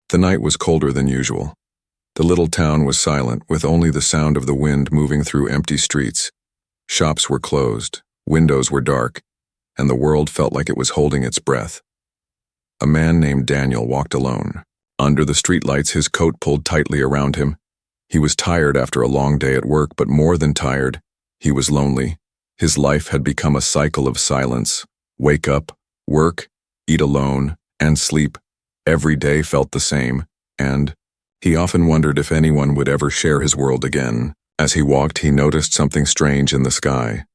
The night was colder than usual. The little town was silent, with only the sound of the wind moving through empty streets. Shops were closed, windows were dark, and the world felt like it was holding its breath. A man named Daniel walked alone. Under the streetlights, his coat pulled tightly around him. He was tired after a long day at work, but more than tired, he was lonely. His life had become a cycle of silence. Wake up, work, eat alone, and sleep. Every day felt the same, and he often wondered if anyone would ever share his world again. As he walked, he noticed something strange in the sky.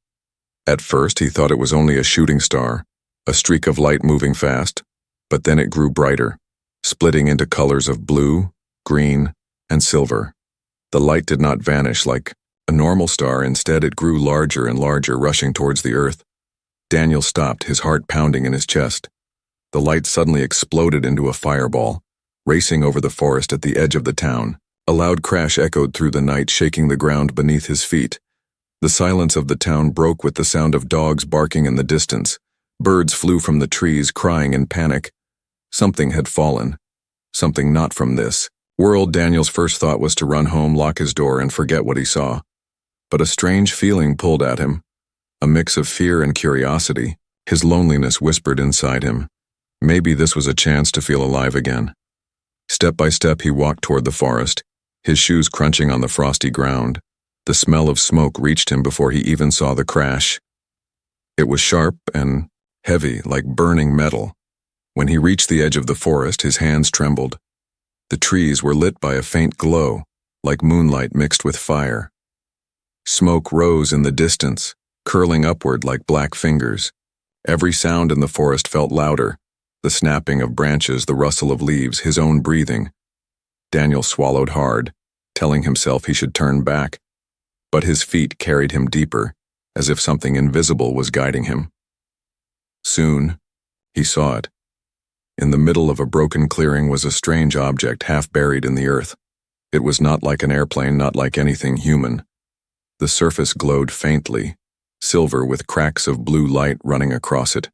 At first, he thought it was only a shooting star, a streak of light moving fast, but then it grew brighter, splitting into colors of blue, green, and silver. The light did not vanish like a normal star. Instead, it grew larger and larger, rushing towards the earth. Daniel stopped, his heart pounding in his chest. The light suddenly exploded into a fireball, racing over the forest at the edge of the town. A loud crash echoed through the night, shaking the ground beneath his feet. The silence of the town broke with the sound of dogs barking in the distance. Birds flew from the trees, crying in panic. Something had fallen. Something not from this world. Daniel's first thought was to run home, lock his door, and forget what he saw. But a strange feeling pulled at him, a mix of fear and curiosity. His loneliness whispered inside him. Maybe this was a chance to feel alive again. Step by step, he walked toward the forest, his shoes crunching on the frosty ground. The smell of smoke reached him before he even saw the crash. It was sharp and heavy, like burning metal. When he reached the edge of the forest, his hands trembled. The trees were lit by a faint glow, like moonlight mixed with fire. Smoke rose in the distance, curling upward like black fingers. Every sound in the forest felt louder. The snapping of branches, the rustle of leaves, his own breathing. Daniel swallowed hard, telling himself he should turn back. But his feet carried him deeper, as if something invisible was guiding him. Soon, he saw it. In the middle of a broken clearing was a strange object half buried in the earth. It was not like an airplane, not like anything human. The surface glowed faintly, silver with cracks of blue light running across it.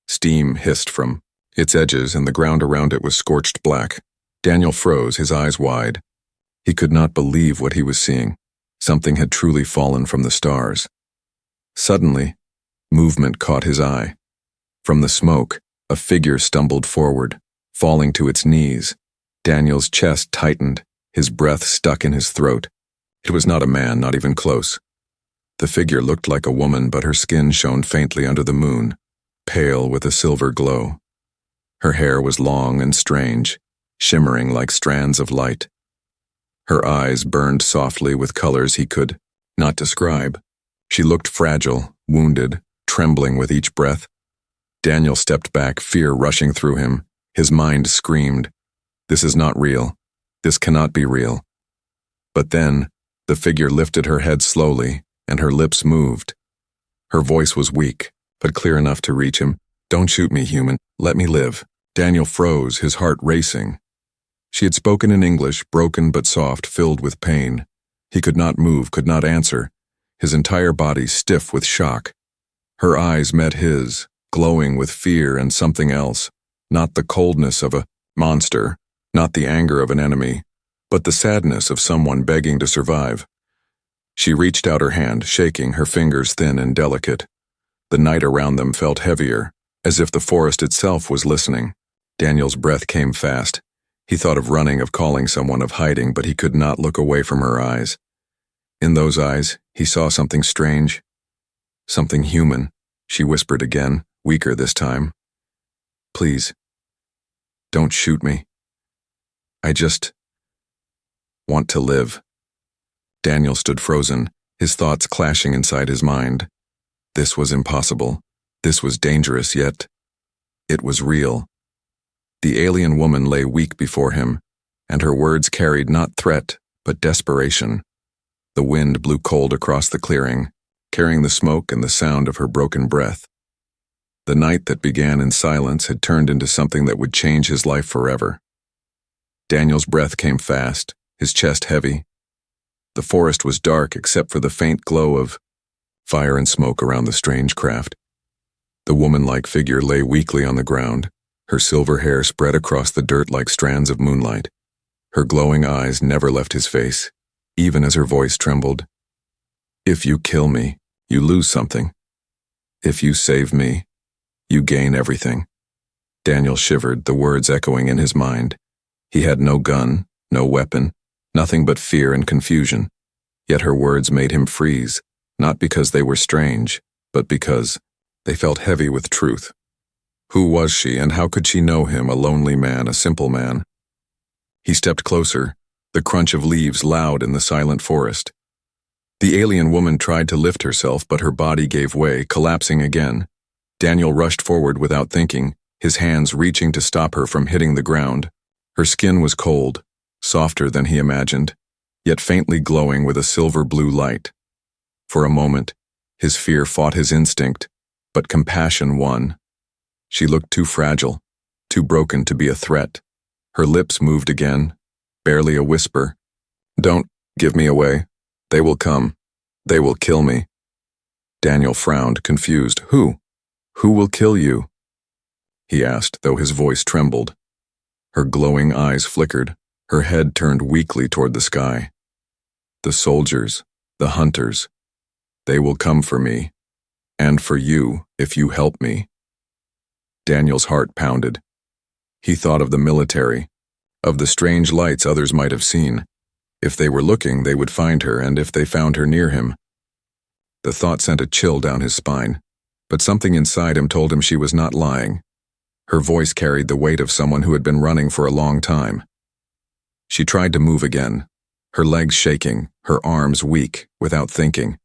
Steam hissed from its edges, and the ground around it was scorched black. Daniel froze, his eyes wide. He could not believe what he was seeing. Something had truly fallen from the stars. Suddenly, movement caught his eye. From the smoke, a figure stumbled forward, falling to its knees. Daniel's chest tightened, his breath stuck in his throat. It was not a man, not even close. The figure looked like a woman, but her skin shone faintly under the moon, pale with a silver glow. Her hair was long and strange, shimmering like strands of light. Her eyes burned softly with colors he could not describe. She looked fragile, wounded, trembling with each breath. Daniel stepped back, fear rushing through him. His mind screamed, "This is not real. This cannot be real." But then, the figure lifted her head slowly, and her lips moved. Her voice was weak, but clear enough to reach him. "Don't shoot me, human. Let me live." Daniel froze, his heart racing. She had spoken in English, broken but soft, filled with pain. He could not move, could not answer, his entire body stiff with shock. Her eyes met his, glowing with fear and something else, not the coldness of a monster, not the anger of an enemy, but the sadness of someone begging to survive. She reached out her hand, shaking, her fingers thin and delicate. The night around them felt heavier, as if the forest itself was listening. Daniel's breath came fast. He thought of running, of calling someone, of hiding, but he could not look away from her eyes. In those eyes, he saw something strange, something human. She whispered again, weaker this time. "Please, don't shoot me. I just want to live." Daniel stood frozen, his thoughts clashing inside his mind. This was impossible. This was dangerous, yet it was real. The alien woman lay weak before him, and her words carried not threat, but desperation. The wind blew cold across the clearing, carrying the smoke and the sound of her broken breath. The night that began in silence had turned into something that would change his life forever. Daniel's breath came fast, his chest heavy. The forest was dark except for the faint glow of fire and smoke around the strange craft. The woman-like figure lay weakly on the ground, Her silver hair spread across the dirt like strands of moonlight. Her glowing eyes never left his face, even as her voice trembled. If you kill me, you lose something. If you save me, you gain everything. Daniel shivered, the words echoing in his mind. He had no gun, no weapon, nothing but fear and confusion. Yet her words made him freeze, not because they were strange, but because they felt heavy with truth. Who was she, and how could she know him, a lonely man, a simple man? He stepped closer, the crunch of leaves loud in the silent forest. The alien woman tried to lift herself, but her body gave way, collapsing again. Daniel rushed forward without thinking, his hands reaching to stop her from hitting the ground. Her skin was cold, softer than he imagined, yet faintly glowing with a silver-blue light. For a moment, his fear fought his instinct, but compassion won. She looked too fragile, too broken to be a threat. Her lips moved again, barely a whisper. Don't give me away. They will come. They will kill me. Daniel frowned, confused. Who? Who will kill you? He asked, though his voice trembled. Her glowing eyes flickered, her head turned weakly toward the sky. The soldiers, the hunters. They will come for me, and for you if you help me. Daniel's heart pounded. He thought of the military, of the strange lights others might have seen. If they were looking, they would find her, and if they found her near him. The thought sent a chill down his spine, but something inside him told him she was not lying. Her voice carried the weight of someone who had been running for a long time. She tried to move again, her legs shaking, her arms weak, without thinking.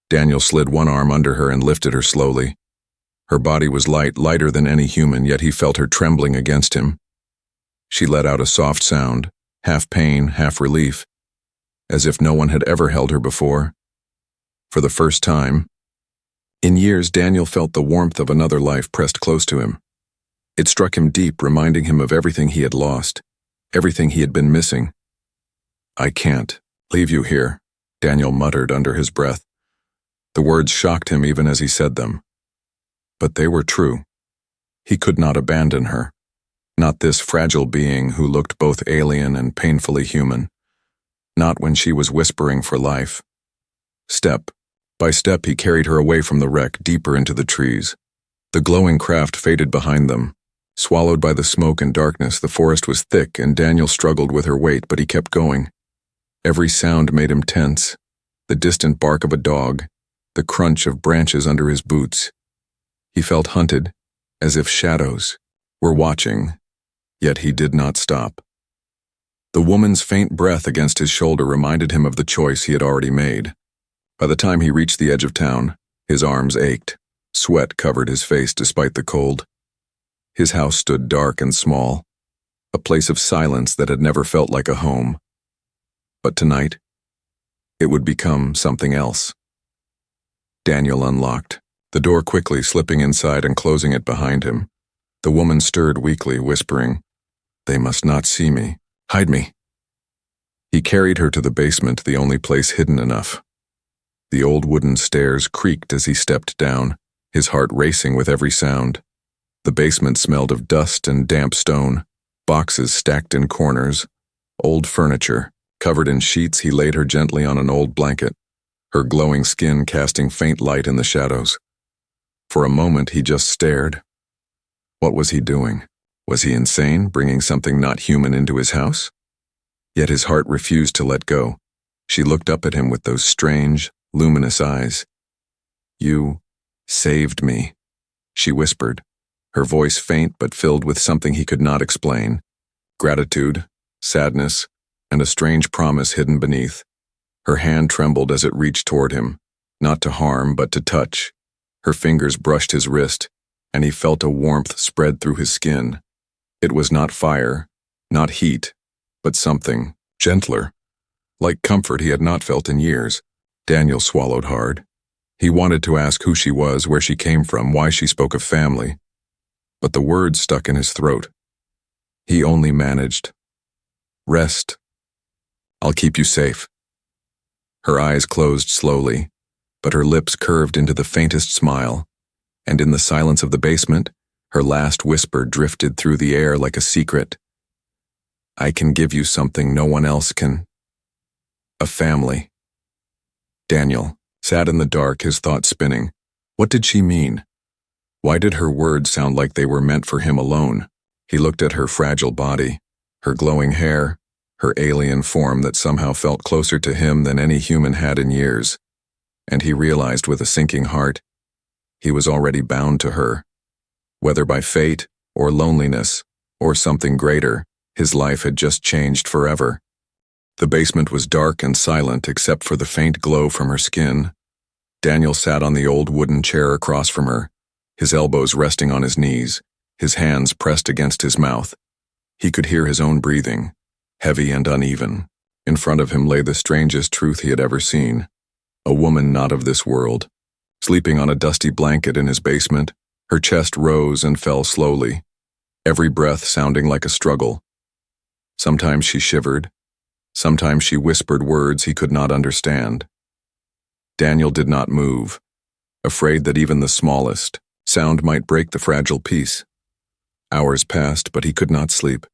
Daniel slid one arm under her and lifted her slowly. Her body was light, lighter than any human, yet he felt her trembling against him. She let out a soft sound, half pain, half relief, as if no one had ever held her before. For the first time in years, Daniel felt the warmth of another life pressed close to him. It struck him deep, reminding him of everything he had lost, everything he had been missing. I can't leave you here, Daniel muttered under his breath. The words shocked him even as he said them. But they were true. He could not abandon her. Not this fragile being who looked both alien and painfully human. Not when she was whispering for life. Step by step, he carried her away from the wreck, deeper into the trees. The glowing craft faded behind them. Swallowed by the smoke and darkness, the forest was thick, and Daniel struggled with her weight, but he kept going. Every sound made him tense. The distant bark of a dog, the crunch of branches under his boots. He felt hunted, as if shadows were watching, yet he did not stop. The woman's faint breath against his shoulder reminded him of the choice he had already made. By the time he reached the edge of town, his arms ached. Sweat covered his face despite the cold. His house stood dark and small, a place of silence that had never felt like a home. But tonight, it would become something else. Daniel unlocked, the door quickly slipping inside and closing it behind him. The woman stirred weakly, whispering, "They must not see me. Hide me." He carried her to the basement, the only place hidden enough. The old wooden stairs creaked as he stepped down, his heart racing with every sound. The basement smelled of dust and damp stone, boxes stacked in corners, old furniture. Covered in sheets, he laid her gently on an old blanket, her glowing skin casting faint light in the shadows. For a moment, he just stared. What was he doing? Was he insane, bringing something not human into his house? Yet his heart refused to let go. She looked up at him with those strange, luminous eyes. "You saved me," she whispered, her voice faint but filled with something he could not explain. Gratitude, sadness, and a strange promise hidden beneath. Her hand trembled as it reached toward him, not to harm but to touch. Her fingers brushed his wrist, and he felt a warmth spread through his skin. It was not fire, not heat, but something gentler, like comfort he had not felt in years. Daniel swallowed hard. He wanted to ask who she was, where she came from, why she spoke of family. But the words stuck in his throat. He only managed, "Rest. I'll keep you safe." Her eyes closed slowly, but her lips curved into the faintest smile, and in the silence of the basement, Her last whisper drifted through the air like a secret. I can give you something no one else can. A family. Daniel sat in the dark, his thoughts spinning. What did she mean? Why did her words sound like they were meant for him alone? He looked at her fragile body, her glowing hair, her alien form that somehow felt closer to him than any human had in years. And he realized with a sinking heart, he was already bound to her. Whether by fate, or loneliness, or something greater, his life had just changed forever. The basement was dark and silent except for the faint glow from her skin. Daniel sat on the old wooden chair across from her, his elbows resting on his knees, his hands pressed against his mouth. He could hear his own breathing, heavy and uneven. In front of him lay the strangest truth he had ever seen. A woman not of this world, sleeping on a dusty blanket in his basement. Her chest rose and fell slowly, every breath sounding like a struggle. Sometimes she shivered, sometimes she whispered words he could not understand. Daniel did not move, afraid that even the smallest sound might break the fragile peace. Hours passed, but he could not sleep.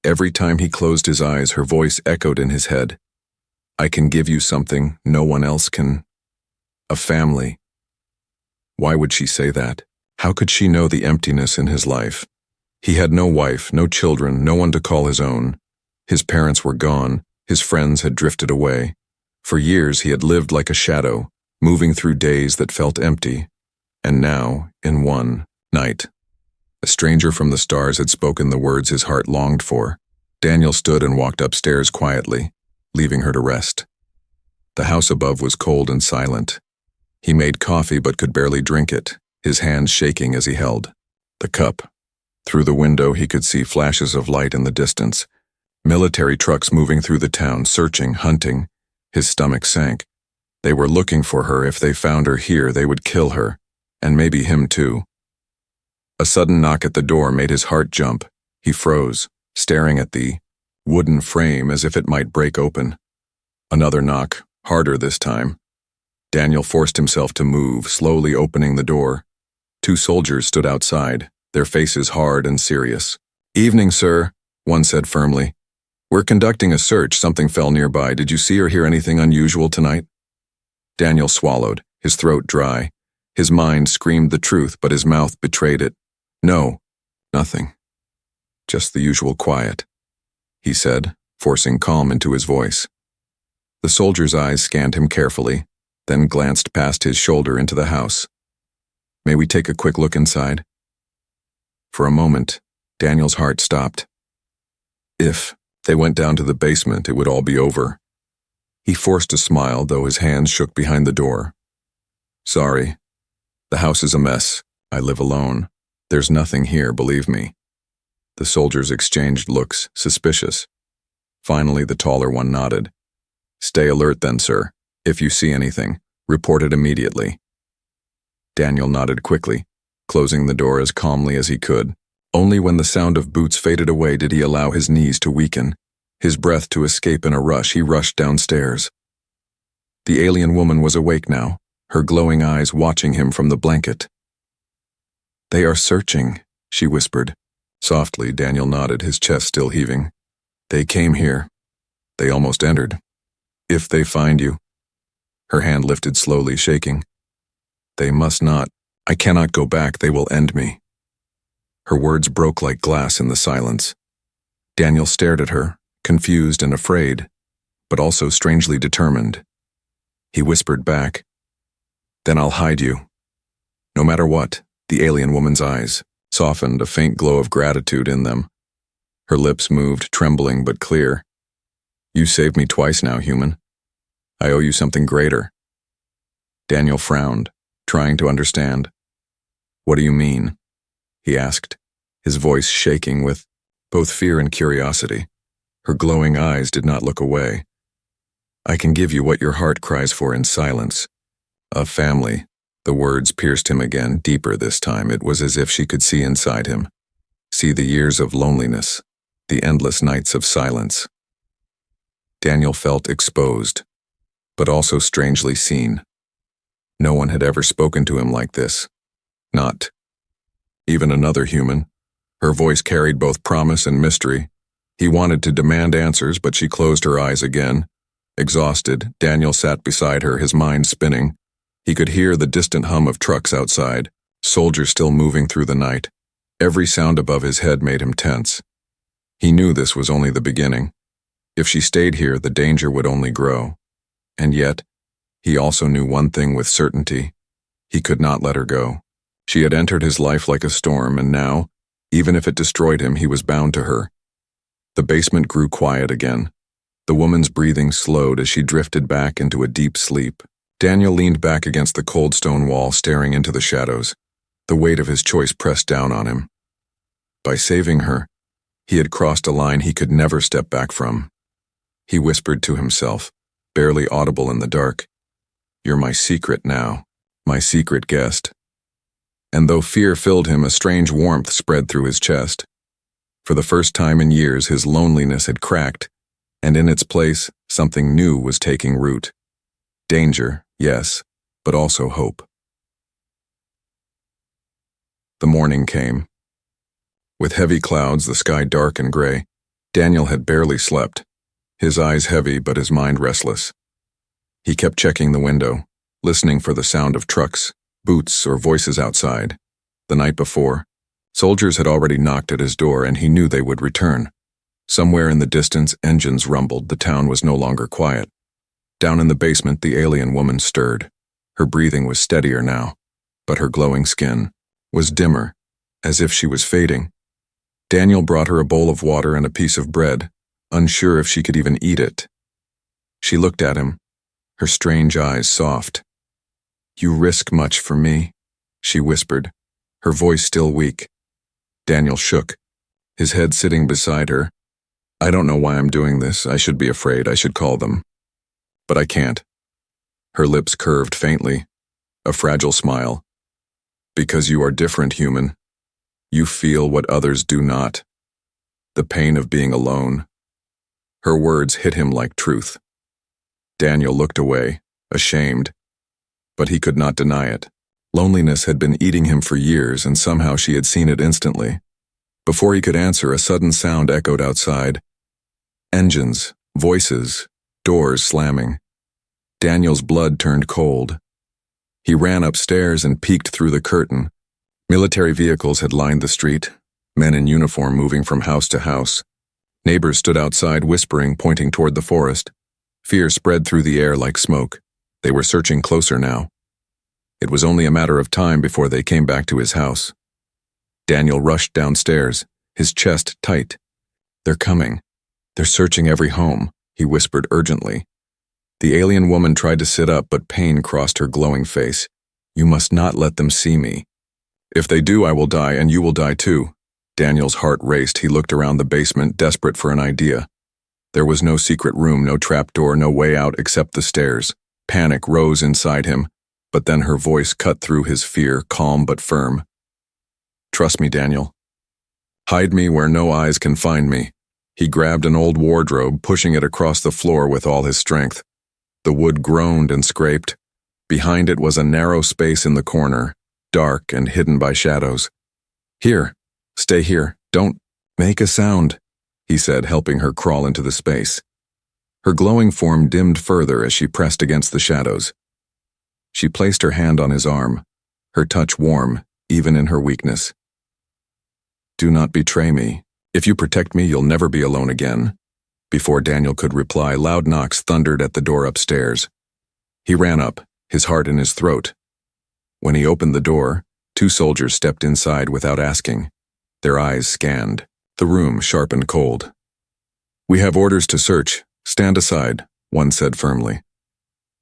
Every time he closed his eyes, her voice echoed in his head. I can give you something no one else can. A family. Why would she say that? How could she know the emptiness in his life? He had no wife, no children, no one to call his own. His parents were gone, his friends had drifted away. For years he had lived like a shadow, moving through days that felt empty. And now, in one night, a stranger from the stars had spoken the words his heart longed for. Daniel stood and walked upstairs quietly, leaving her to rest. The house above was cold and silent. He made coffee but could barely drink it, his hands shaking as he held the cup. Through the window he could see flashes of light in the distance, military trucks moving through the town, searching, hunting. His stomach sank. They were looking for her. If they found her here, they would kill her, and maybe him too. A sudden knock at the door made his heart jump. He froze, staring at the wooden frame as if it might break open. Another knock, harder this time. Daniel forced himself to move, slowly opening the door. 2 soldiers stood outside, their faces hard and serious. Evening, sir, one said firmly. We're conducting a search. Something fell nearby. Did you see or hear anything unusual tonight? Daniel swallowed, his throat dry. His mind screamed the truth, but his mouth betrayed it. No, nothing. Just the usual quiet, he said, forcing calm into his voice. The soldier's eyes scanned him carefully, then glanced past his shoulder into the house. May we take a quick look inside? For a moment, Daniel's heart stopped. If they went down to the basement, it would all be over. He forced a smile, though his hands shook behind the door. Sorry. The house is a mess. I live alone. There's nothing here, believe me. The soldiers exchanged looks, suspicious. Finally, the taller one nodded. Stay alert then, sir. If you see anything, report it immediately. Daniel nodded quickly, closing the door as calmly as he could. Only when the sound of boots faded away did he allow his knees to weaken, his breath to escape in a rush. He rushed downstairs. The alien woman was awake now, her glowing eyes watching him from the blanket. They are searching, she whispered. Softly, Daniel nodded, his chest still heaving. They came here. They almost entered. If they find you. Her hand lifted slowly, shaking. They must not. I cannot go back. They will end me. Her words broke like glass in the silence. Daniel stared at her, confused and afraid, but also strangely determined. He whispered back, Then I'll hide you. No matter what, the alien woman's eyes softened, a faint glow of gratitude in them. Her lips moved, trembling but clear. You saved me twice now, human. I owe you something greater. Daniel frowned, trying to understand. What do you mean? He asked, his voice shaking with both fear and curiosity. Her glowing eyes did not look away. I can give you what your heart cries for in silence. A family. The words pierced him again, deeper this time. It was as if she could see inside him. See the years of loneliness, the endless nights of silence. Daniel felt exposed, but also strangely seen. No one had ever spoken to him like this. Not even another human. Her voice carried both promise and mystery. He wanted to demand answers, but she closed her eyes again. Exhausted, Daniel sat beside her, his mind spinning. He could hear the distant hum of trucks outside, soldiers still moving through the night. Every sound above his head made him tense. He knew this was only the beginning. If she stayed here, the danger would only grow. And yet, he also knew one thing with certainty. He could not let her go. She had entered his life like a storm, and now, even if it destroyed him, he was bound to her. The basement grew quiet again. The woman's breathing slowed as she drifted back into a deep sleep. Daniel leaned back against the cold stone wall, staring into the shadows. The weight of his choice pressed down on him. By saving her, he had crossed a line he could never step back from. He whispered to himself, barely audible in the dark, "You're my secret now, my secret guest." And though fear filled him, a strange warmth spread through his chest. For the first time in years, his loneliness had cracked, and in its place, something new was taking root. Danger, yes, but also hope. The morning came. With heavy clouds, the sky dark and gray, Daniel had barely slept, his eyes heavy but his mind restless. He kept checking the window, listening for the sound of trucks, boots, or voices outside. The night before, soldiers had already knocked at his door, and he knew they would return. Somewhere in the distance, engines rumbled. The town was no longer quiet. Down in the basement, the alien woman stirred. Her breathing was steadier now, but her glowing skin was dimmer, as if she was fading. Daniel brought her a bowl of water and a piece of bread, unsure if she could even eat it. She looked at him, her strange eyes soft. "You risk much for me," she whispered, her voice still weak. Daniel shook, his head sitting beside her. "I don't know why I'm doing this. I should be afraid. I should call them. But I can't." Her lips curved faintly, a fragile smile. "Because you are different, human. You feel what others do not. The pain of being alone." Her words hit him like truth. Daniel looked away, ashamed. But he could not deny it. Loneliness had been eating him for years, and somehow she had seen it instantly. Before he could answer, a sudden sound echoed outside. Engines, voices, doors slamming. Daniel's blood turned cold. He ran upstairs and peeked through the curtain. Military vehicles had lined the street, men in uniform moving from house to house. Neighbors stood outside whispering, pointing toward the forest. Fear spread through the air like smoke. They were searching closer now. It was only a matter of time before they came back to his house. Daniel rushed downstairs, his chest tight. "They're coming. They're searching every home," he whispered urgently. The alien woman tried to sit up, but pain crossed her glowing face. "You must not let them see me. If they do, I will die, and you will die too." Daniel's heart raced. He looked around the basement, desperate for an idea. There was no secret room, no trapdoor, no way out except the stairs. Panic rose inside him, but then her voice cut through his fear, calm but firm. "Trust me, Daniel. Hide me where no eyes can find me." He grabbed an old wardrobe, pushing it across the floor with all his strength. The wood groaned and scraped. Behind it was a narrow space in the corner, dark and hidden by shadows. "Here, stay here. Don't make a sound," he said, helping her crawl into the space. Her glowing form dimmed further as she pressed against the shadows. She placed her hand on his arm, her touch warm, even in her weakness. "Do not betray me. If you protect me, you'll never be alone again." Before Daniel could reply, loud knocks thundered at the door upstairs. He ran up, his heart in his throat. When he opened the door, 2 soldiers stepped inside without asking. Their eyes scanned, the room sharp and cold. "We have orders to search. Stand aside," one said firmly.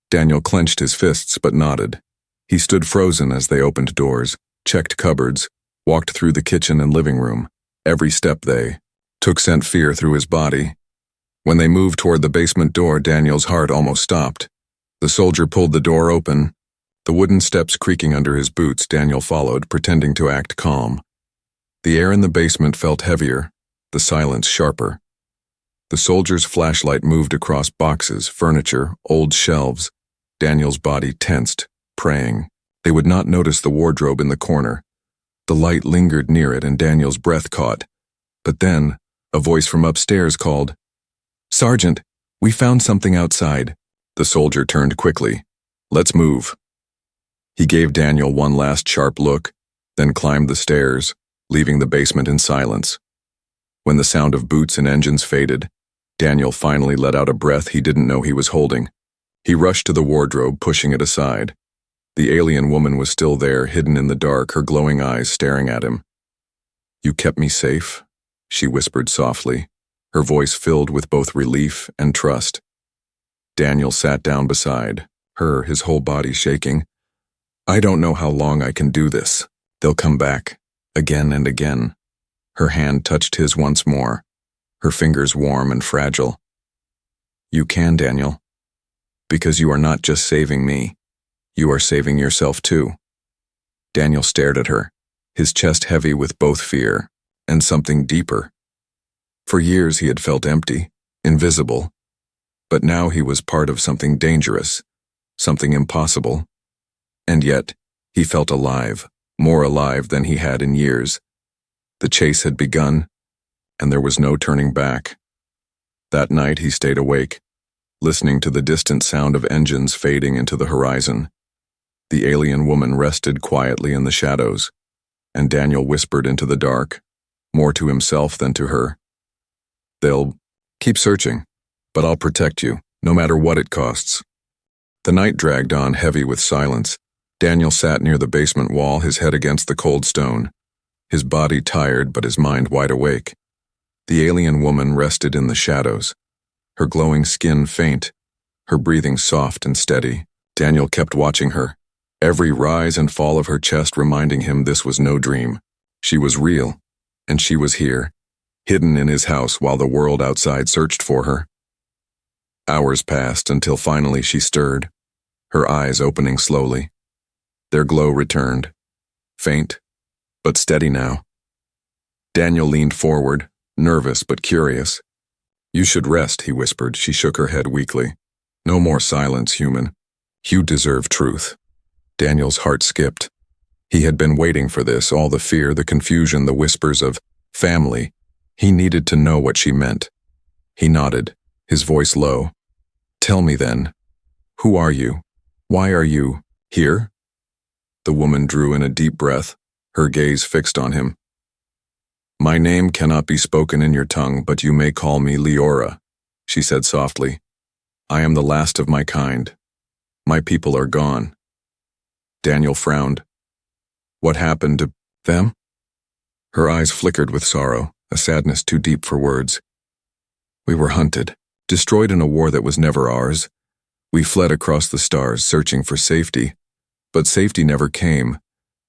Daniel clenched his fists but nodded. He stood frozen as they opened doors, checked cupboards, walked through the kitchen and living room. Every step they took sent fear through his body. When they moved toward the basement door, Daniel's heart almost stopped. The soldier pulled the door open. The wooden steps creaking under his boots, Daniel followed, pretending to act calm. The air in the basement felt heavier, the silence sharper. The soldier's flashlight moved across boxes, furniture, old shelves. Daniel's body tensed, praying. They would not notice the wardrobe in the corner. The light lingered near it and Daniel's breath caught. But then, a voice from upstairs called, "Sergeant, we found something outside." The soldier turned quickly. "Let's move." He gave Daniel one last sharp look, then climbed the stairs, leaving the basement in silence. When the sound of boots and engines faded, Daniel finally let out a breath he didn't know he was holding. He rushed to the wardrobe, pushing it aside. The alien woman was still there, hidden in the dark, her glowing eyes staring at him. "You kept me safe," she whispered softly, her voice filled with both relief and trust. Daniel sat down beside her, his whole body shaking. "I don't know how long I can do this. They'll come back, again and again." Her hand touched his once more, her fingers warm and fragile. "You can, Daniel. Because you are not just saving me. You are saving yourself too." Daniel stared at her, his chest heavy with both fear and something deeper. For years he had felt empty, invisible, but now he was part of something dangerous, something impossible. And yet, he felt alive, more alive than he had in years. The chase had begun, and there was no turning back. That night he stayed awake, listening to the distant sound of engines fading into the horizon. The alien woman rested quietly in the shadows, and Daniel whispered into the dark, more to himself than to her. "They'll keep searching, but I'll protect you, no matter what it costs." The night dragged on heavy with silence. Daniel sat near the basement wall, his head against the cold stone, his body tired but his mind wide awake. The alien woman rested in the shadows, her glowing skin faint, her breathing soft and steady. Daniel kept watching her, every rise and fall of her chest reminding him this was no dream. She was real, and she was here, hidden in his house while the world outside searched for her. Hours passed until finally she stirred, her eyes opening slowly. Their glow returned, faint, but steady now. Daniel leaned forward, nervous but curious. "You should rest," he whispered. She shook her head weakly. "No more silence, human. You deserve truth." Daniel's heart skipped. He had been waiting for this, all the fear, the confusion, the whispers of family. He needed to know what she meant. He nodded, his voice low. "Tell me then, who are you? Why are you here?" The woman drew in a deep breath, her gaze fixed on him. "My name cannot be spoken in your tongue, but you may call me Leora," she said softly. "I am the last of my kind. My people are gone." Daniel frowned. "What happened to them?" Her eyes flickered with sorrow, a sadness too deep for words. "We were hunted, destroyed in a war that was never ours. We fled across the stars, searching for safety. But safety never came.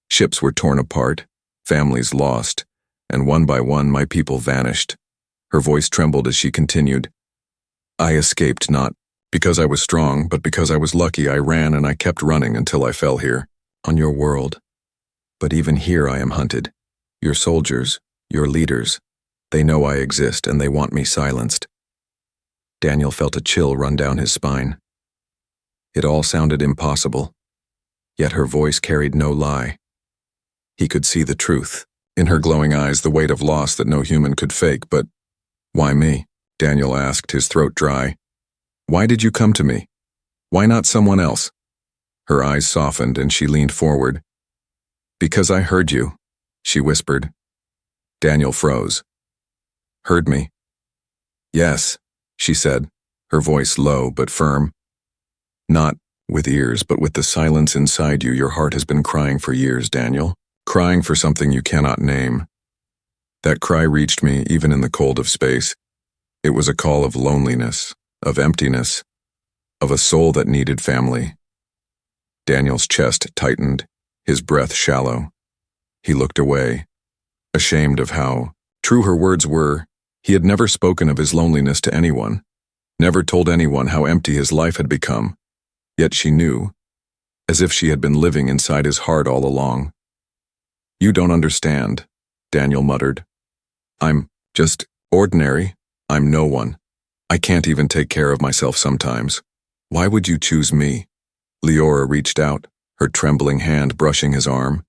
Ships were torn apart, families lost, and one by one my people vanished." Her voice trembled as she continued. "I escaped not because I was strong, but because I was lucky. I ran and I kept running until I fell here, on your world. But even here I am hunted. Your soldiers, your leaders, they know I exist and they want me silenced." Daniel felt a chill run down his spine. It all sounded impossible, yet her voice carried no lie. He could see the truth, in her glowing eyes, the weight of loss that no human could fake. "But why me?" Daniel asked, his throat dry. "Why did you come to me? Why not someone else?" Her eyes softened and she leaned forward. "Because I heard you," she whispered. Daniel froze. "Heard me?" "Yes," she said, her voice low but firm. "Not with ears, but with the silence inside you. Your heart has been crying for years, Daniel, crying for something you cannot name. That cry reached me even in the cold of space. It was a call of loneliness, of emptiness, of a soul that needed family." Daniel's chest tightened, his breath shallow. He looked away, ashamed of how true her words were. He had never spoken of his loneliness to anyone, never told anyone how empty his life had become. Yet she knew, as if she had been living inside his heart all along. "You don't understand," Daniel muttered. "I'm just ordinary. I'm no one. I can't even take care of myself sometimes. Why would you choose me?" Leora reached out, her trembling hand brushing his arm.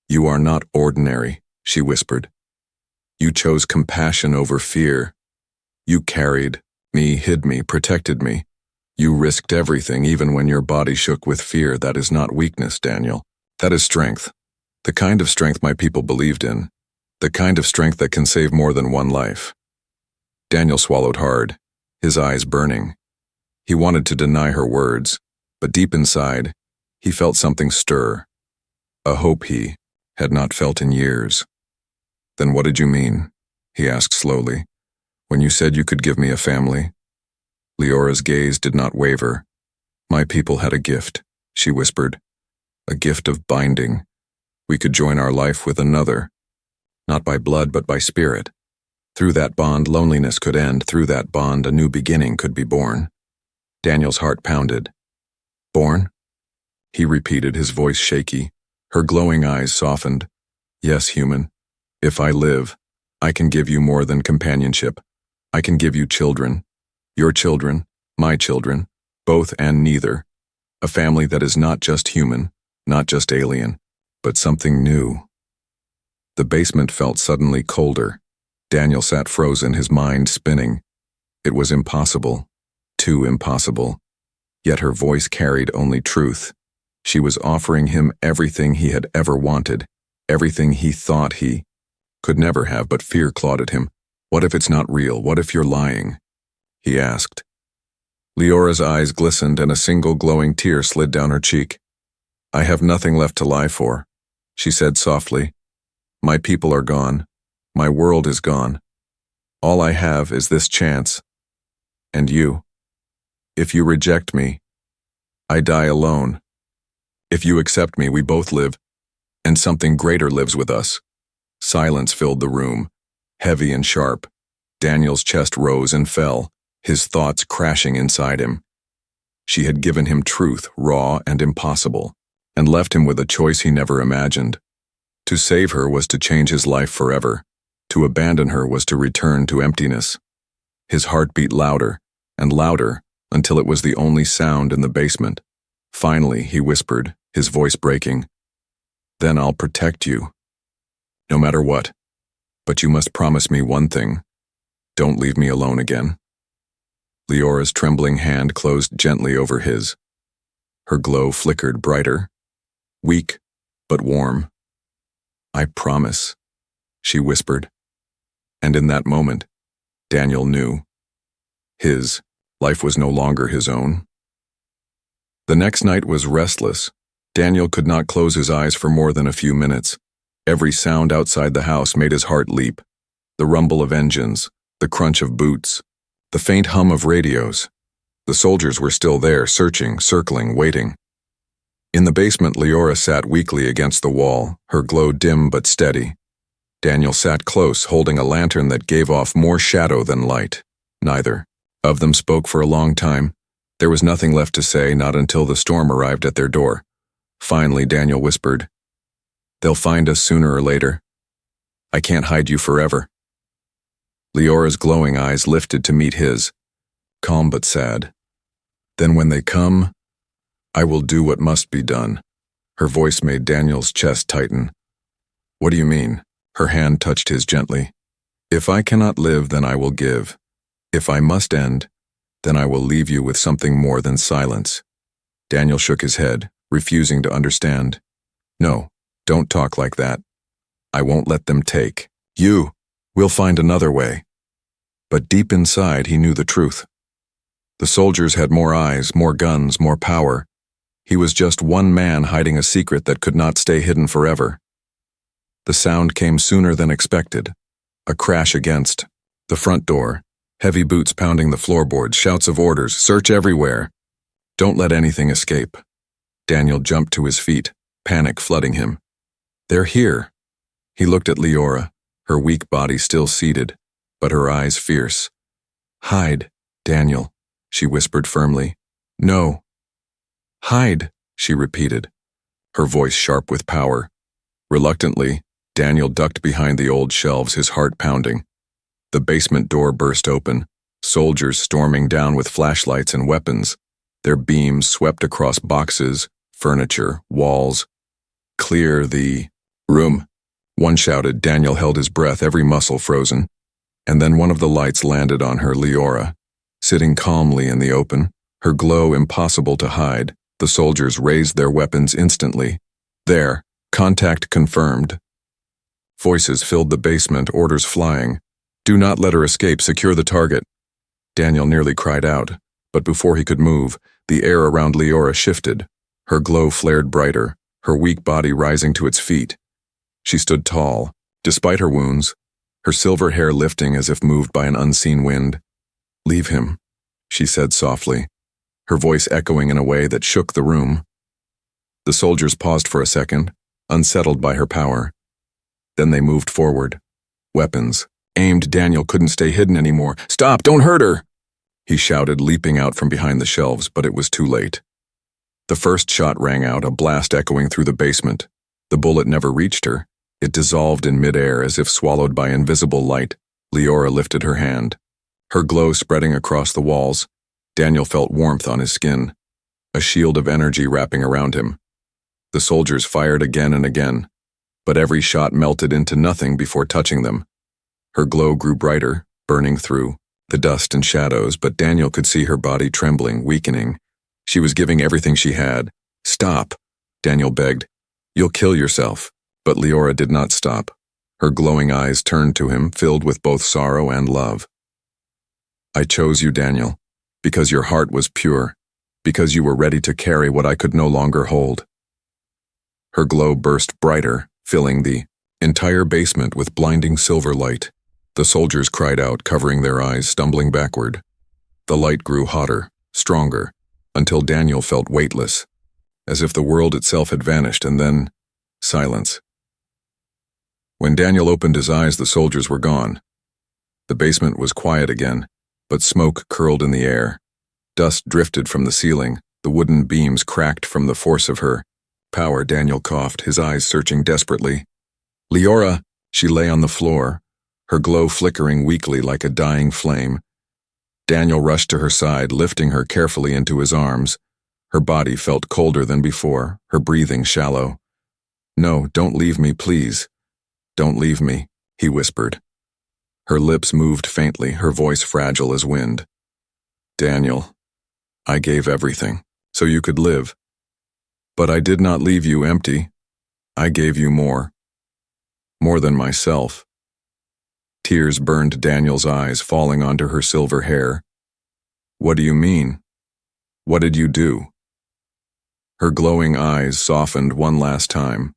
"You are not ordinary," she whispered. "You chose compassion over fear. You carried me, hid me, protected me. You risked everything, even when your body shook with fear. That is not weakness, Daniel. That is strength. The kind of strength my people believed in. The kind of strength that can save more than one life." Daniel swallowed hard, his eyes burning. He wanted to deny her words, but deep inside, he felt something stir, a hope he had not felt in years. "Then what did you mean?" he asked slowly. "When you said you could give me a family?" Leora's gaze did not waver. "My people had a gift," she whispered. "A gift of binding. We could join our life with another. Not by blood, but by spirit. Through that bond, loneliness could end. Through that bond, a new beginning could be born." Daniel's heart pounded. "Born?" he repeated, his voice shaky. Her glowing eyes softened. "Yes, human. If I live, I can give you more than companionship. I can give you children. Your children, my children, both and neither. A family that is not just human, not just alien, but something new." The basement felt suddenly colder. Daniel sat frozen, his mind spinning. It was impossible, too impossible. Yet her voice carried only truth. She was offering him everything he had ever wanted, everything he thought he could never have, but fear clawed at him. "What if it's not real? What if you're lying?" he asked. Leora's eyes glistened and a single glowing tear slid down her cheek. "I have nothing left to lie for," she said softly. "My people are gone. My world is gone. All I have is this chance. And you. If you reject me, I die alone. If you accept me, we both live, and something greater lives with us." Silence filled the room, heavy and sharp. Daniel's chest rose and fell, his thoughts crashing inside him. She had given him truth, raw and impossible, and left him with a choice he never imagined. To save her was to change his life forever. To abandon her was to return to emptiness. His heart beat louder and louder until it was the only sound in the basement. Finally, he whispered, his voice breaking, "Then I'll protect you. No matter what. But you must promise me one thing. Don't leave me alone again." Leora's trembling hand closed gently over his. Her glow flickered brighter, weak but warm. "I promise," she whispered. And in that moment, Daniel knew. His life was no longer his own. The next night was restless. Daniel could not close his eyes for more than a few minutes. Every sound outside the house made his heart leap. The rumble of engines, the crunch of boots, the faint hum of radios. The soldiers were still there, searching, circling, waiting. In the basement, Leora sat weakly against the wall, her glow dim but steady. Daniel sat close, holding a lantern that gave off more shadow than light. Neither of them spoke for a long time. There was nothing left to say, not until the storm arrived at their door. Finally, Daniel whispered, "They'll find us sooner or later. I can't hide you forever." Leora's glowing eyes lifted to meet his, calm but sad. "Then when they come, I will do what must be done." Her voice made Daniel's chest tighten. "What do you mean?" Her hand touched his gently. "If I cannot live, then I will give. If I must end, then I will leave you with something more than silence." Daniel shook his head, refusing to understand. "No, don't talk like that. I won't let them take you. We'll find another way." But deep inside, he knew the truth. The soldiers had more eyes, more guns, more power. He was just one man hiding a secret that could not stay hidden forever. The sound came sooner than expected. A crash against the front door, heavy boots pounding the floorboards, shouts of orders, "Search everywhere. Don't let anything escape." Daniel jumped to his feet, panic flooding him. "They're here." He looked at Leora, her weak body still seated, but her eyes fierce. "Hide, Daniel," she whispered firmly. "No." "Hide," she repeated, her voice sharp with power. Reluctantly, Daniel ducked behind the old shelves, his heart pounding. The basement door burst open, soldiers storming down with flashlights and weapons. Their beams swept across boxes, furniture, walls. Clear the Room. One shouted. Daniel held his breath, every muscle frozen. And then one of the lights landed on her, Leora. Sitting calmly in the open, her glow impossible to hide, the soldiers raised their weapons instantly. There, contact confirmed. Voices filled the basement, orders flying. Do not let her escape, secure the target. Daniel nearly cried out, but before he could move, the air around Leora shifted. Her glow flared brighter, her weak body rising to its feet. She stood tall, despite her wounds, her silver hair lifting as if moved by an unseen wind. Leave him, she said softly, her voice echoing in a way that shook the room. The soldiers paused for a second, unsettled by her power. Then they moved forward. Weapons, aimed. Daniel couldn't stay hidden anymore. Stop, don't hurt her! He shouted, leaping out from behind the shelves, but it was too late. The first shot rang out, a blast echoing through the basement. The bullet never reached her. It dissolved in midair as if swallowed by invisible light. Leora lifted her hand, her glow spreading across the walls. Daniel felt warmth on his skin, a shield of energy wrapping around him. The soldiers fired again and again, but every shot melted into nothing before touching them. Her glow grew brighter, burning through the dust and shadows, but Daniel could see her body trembling, weakening. She was giving everything she had. Stop, Daniel begged. You'll kill yourself. But Leora did not stop. Her glowing eyes turned to him, filled with both sorrow and love. I chose you, Daniel, because your heart was pure, because you were ready to carry what I could no longer hold. Her glow burst brighter, filling the entire basement with blinding silver light. The soldiers cried out, covering their eyes, stumbling backward. The light grew hotter, stronger, until Daniel felt weightless, as if the world itself had vanished, and then silence. When Daniel opened his eyes, the soldiers were gone. The basement was quiet again, but smoke curled in the air. Dust drifted from the ceiling, the wooden beams cracked from the force of her power. Daniel coughed, his eyes searching desperately. Leora! She lay on the floor, her glow flickering weakly like a dying flame. Daniel rushed to her side, lifting her carefully into his arms. Her body felt colder than before, her breathing shallow. No, don't leave me, please. Don't leave me, he whispered. Her lips moved faintly, her voice fragile as wind. Daniel, I gave everything, so you could live. But I did not leave you empty. I gave you more. More than myself. Tears burned Daniel's eyes, falling onto her silver hair. What do you mean? What did you do? Her glowing eyes softened one last time.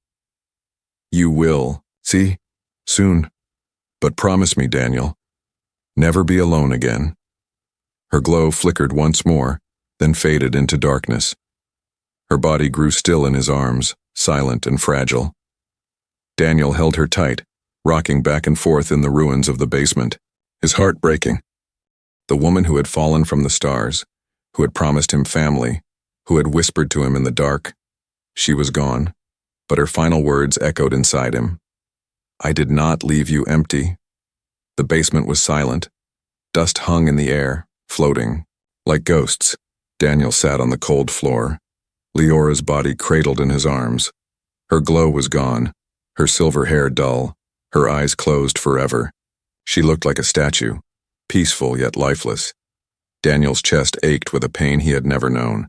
You will, see, soon. But promise me, Daniel, never be alone again. Her glow flickered once more, then faded into darkness. Her body grew still in his arms, silent and fragile. Daniel held her tight, rocking back and forth in the ruins of the basement, his heart breaking. The woman who had fallen from the stars, who had promised him family, who had whispered to him in the dark, she was gone, but her final words echoed inside him. I did not leave you empty. The basement was silent. Dust hung in the air, floating. Like ghosts, Daniel sat on the cold floor, Leora's body cradled in his arms. Her glow was gone, her silver hair dull, her eyes closed forever. She looked like a statue, peaceful yet lifeless. Daniel's chest ached with a pain he had never known.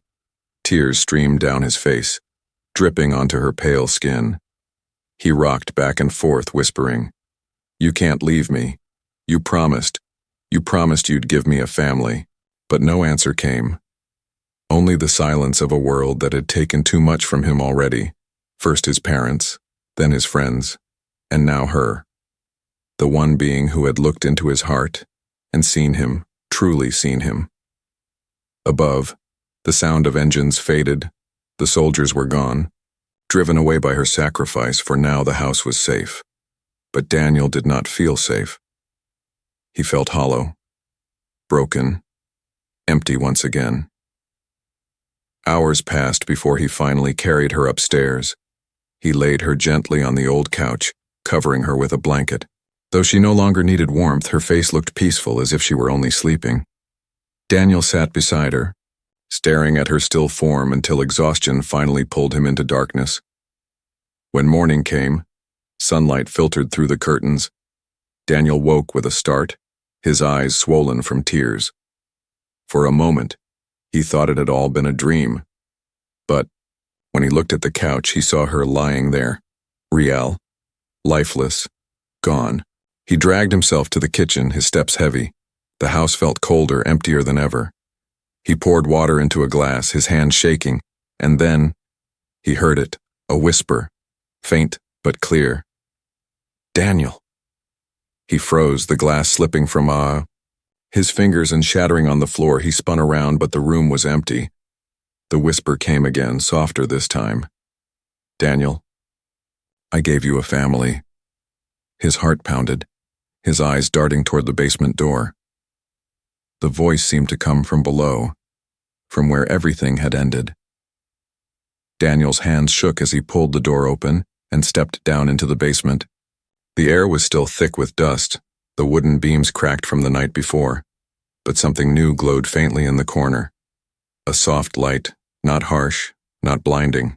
Tears streamed down his face, dripping onto her pale skin. He rocked back and forth, whispering, You can't leave me. You promised you'd give me a family. But no answer came. Only the silence of a world that had taken too much from him already. First his parents, then his friends, and now her. The one being who had looked into his heart and seen him, truly seen him. Above, the sound of engines faded. The soldiers were gone, driven away by her sacrifice, for now the house was safe. But Daniel did not feel safe. He felt hollow, broken, empty once again. Hours passed before he finally carried her upstairs. He laid her gently on the old couch, covering her with a blanket. Though she no longer needed warmth, her face looked peaceful, as if she were only sleeping. Daniel sat beside her, staring at her still form until exhaustion finally pulled him into darkness. When morning came, Sunlight filtered through the curtains. Daniel woke with a start, his eyes swollen from tears. For a moment, he thought it had all been a dream. But when he looked at the couch, he saw her lying there, real, lifeless, gone. He dragged himself to the kitchen, his steps heavy. The house felt colder, emptier than ever. He poured water into a glass, his hand shaking, and then he heard it, a whisper, faint but clear. Daniel. He froze, the glass slipping from his fingers and shattering on the floor. He spun around, but the room was empty. The whisper came again, softer this time. Daniel, I gave you a family. His heart pounded, his eyes darting toward the basement door. The voice seemed to come from below, from where everything had ended. Daniel's hands shook as he pulled the door open and stepped down into the basement. The air was still thick with dust, the wooden beams cracked from the night before, but something new glowed faintly in the corner. A soft light, not harsh, not blinding,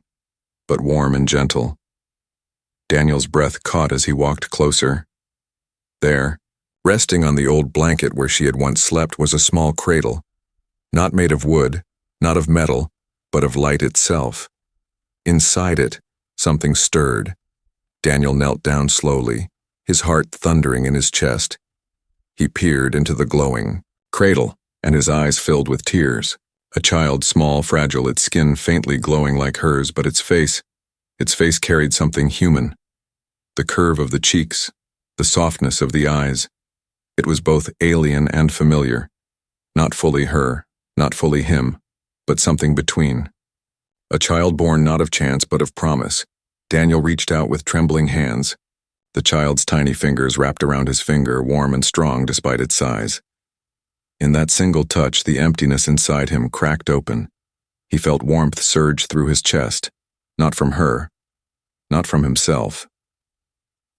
but warm and gentle. Daniel's breath caught as he walked closer. There, resting on the old blanket where she had once slept, was a small cradle, not made of wood, not of metal, but of light itself. Inside it, something stirred. Daniel knelt down slowly, his heart thundering in his chest. He peered into the glowing cradle, and his eyes filled with tears. A child, small, fragile, its skin faintly glowing like hers, but its face carried something human. The curve of the cheeks, the softness of the eyes. It was both alien and familiar. Not fully her, not fully him, but something between. A child born not of chance but of promise. Daniel reached out with trembling hands. The child's tiny fingers wrapped around his finger, warm and strong despite its size. In that single touch, the emptiness inside him cracked open. He felt warmth surge through his chest, not from her, not from himself,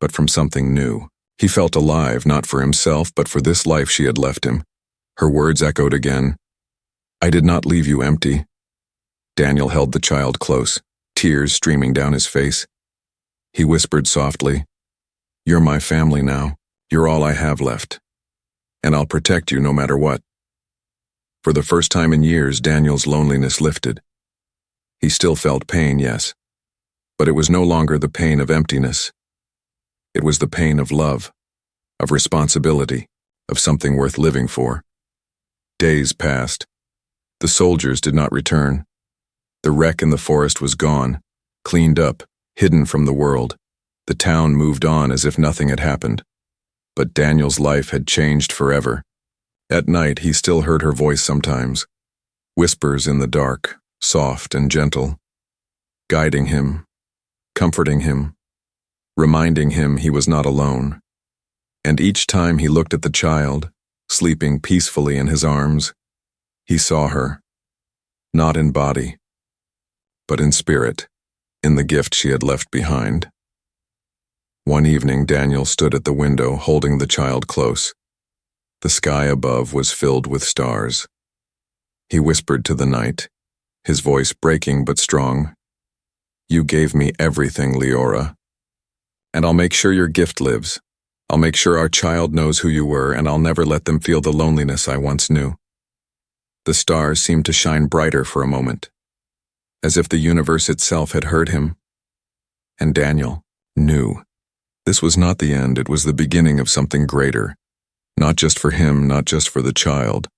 but from something new. He felt alive, not for himself, but for this life she had left him. Her words echoed again. I did not leave you empty. Daniel held the child close, tears streaming down his face. He whispered softly, You're my family now. You're all I have left. And I'll protect you no matter what. For the first time in years, Daniel's loneliness lifted. He still felt pain, yes, but it was no longer the pain of emptiness. It was the pain of love, of responsibility, of something worth living for. Days passed. The soldiers did not return. The wreck in the forest was gone, cleaned up, hidden from the world. The town moved on as if nothing had happened. But Daniel's life had changed forever. At night, he still heard her voice sometimes, whispers in the dark, soft and gentle, guiding him, comforting him, reminding him he was not alone. And each time he looked at the child, sleeping peacefully in his arms, he saw her, not in body, but in spirit, in the gift she had left behind. One evening, Daniel stood at the window, holding the child close. The sky above was filled with stars. He whispered to the night, his voice breaking but strong. You gave me everything, Leora. And I'll make sure your gift lives. I'll make sure our child knows who you were, and I'll never let them feel the loneliness I once knew. The stars seemed to shine brighter for a moment, as if the universe itself had heard him. And Daniel knew. This was not the end, it was the beginning of something greater. Not just for him, not just for the child,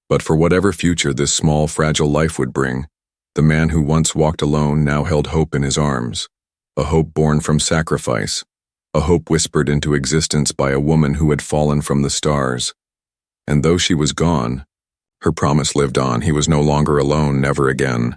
but for whatever future this small, fragile life would bring. The man who once walked alone now held hope in his arms, a hope born from sacrifice, a hope whispered into existence by a woman who had fallen from the stars. And though she was gone, her promise lived on. He was no longer alone, never again.